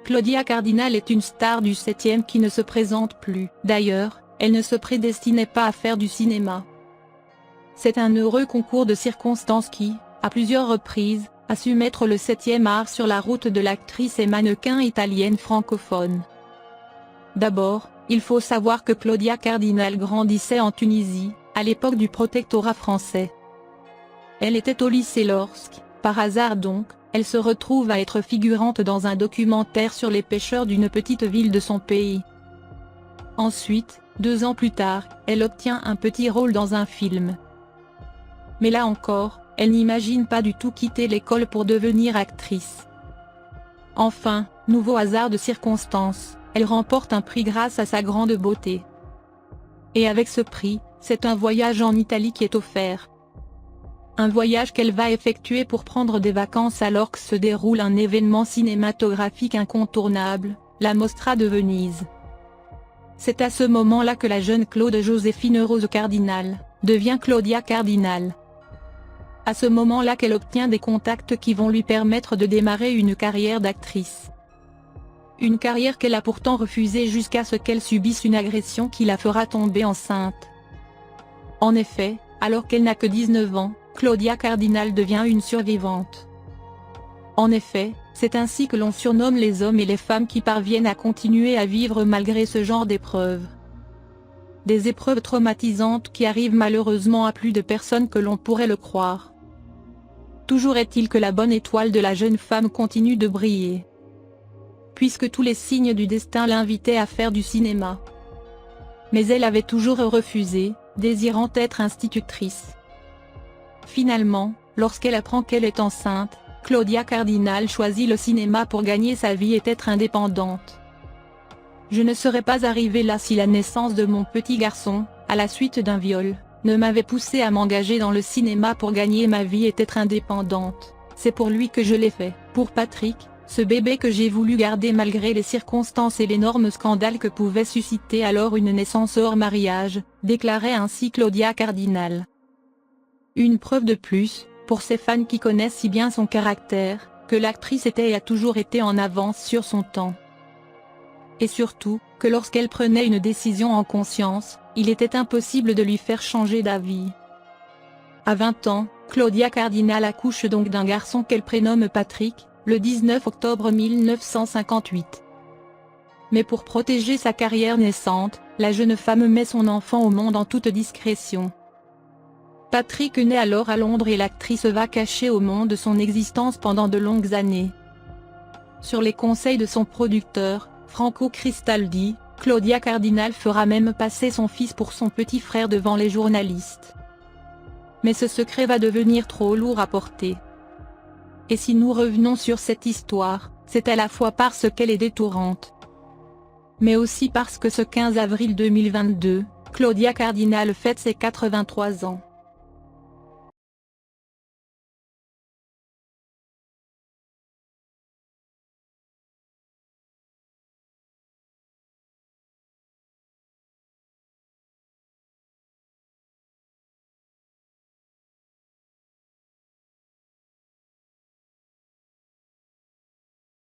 Claudia Cardinal est une star du 7e qui ne se présente plus. D'ailleurs, elle ne se prédestinait pas à faire du cinéma. C'est un heureux concours de circonstances qui, à plusieurs reprises, a su mettre le 7e art sur la route de l'actrice et mannequin italienne francophone. D'abord, il faut savoir que Claudia Cardinal grandissait en Tunisie, à l'époque du protectorat français. Elle était au lycée lorsque, par hasard donc, elle se retrouve à être figurante dans un documentaire sur les pêcheurs d'une petite ville de son pays. Ensuite, 2 ans plus tard, elle obtient un petit rôle dans un film. Mais là encore, elle n'imagine pas du tout quitter l'école pour devenir actrice. Enfin, nouveau hasard de circonstances, elle remporte un prix grâce à sa grande beauté. Et avec ce prix, c'est un voyage en Italie qui est offert. Un voyage qu'elle va effectuer pour prendre des vacances alors que se déroule un événement cinématographique incontournable, la Mostra de Venise. C'est à ce moment-là que la jeune Claude Joséphine Rose Cardinal devient Claudia Cardinal. À ce moment-là qu'elle obtient des contacts qui vont lui permettre de démarrer une carrière d'actrice. Une carrière qu'elle a pourtant refusée jusqu'à ce qu'elle subisse une agression qui la fera tomber enceinte. En effet, alors qu'elle n'a que 19 ans, Claudia Cardinal devient une survivante. En effet, c'est ainsi que l'on surnomme les hommes et les femmes qui parviennent à continuer à vivre malgré ce genre d'épreuves. Des épreuves traumatisantes qui arrivent malheureusement à plus de personnes que l'on pourrait le croire. Toujours est-il que la bonne étoile de la jeune femme continue de briller. Puisque tous les signes du destin l'invitaient à faire du cinéma. Mais elle avait toujours refusé, désirant être institutrice. Finalement, lorsqu'elle apprend qu'elle est enceinte, Claudia Cardinal choisit le cinéma pour gagner sa vie et être indépendante. Je ne serais pas arrivée là si la naissance de mon petit garçon, à la suite d'un viol, ne m'avait poussée à m'engager dans le cinéma pour gagner ma vie et être indépendante. C'est pour lui que je l'ai fait. Pour Patrick, ce bébé que j'ai voulu garder malgré les circonstances et l'énorme scandale que pouvait susciter alors une naissance hors mariage, déclarait ainsi Claudia Cardinal. Une preuve de plus, pour ces fans qui connaissent si bien son caractère, que l'actrice était et a toujours été en avance sur son temps. Et surtout, que lorsqu'elle prenait une décision en conscience, il était impossible de lui faire changer d'avis. À 20 ans, Claudia Cardinal accouche donc d'un garçon qu'elle prénomme Patrick, le 19 octobre 1958. Mais pour protéger sa carrière naissante, la jeune femme met son enfant au monde en toute discrétion. Patrick naît alors à Londres et l'actrice va cacher au monde son existence pendant de longues années. Sur les conseils de son producteur, Franco Cristaldi, Claudia Cardinal fera même passer son fils pour son petit frère devant les journalistes. Mais ce secret va devenir trop lourd à porter. Et si nous revenons sur cette histoire, c'est à la fois parce qu'elle est détourante, mais aussi parce que ce 15 avril 2022, Claudia Cardinal fête ses 83 ans.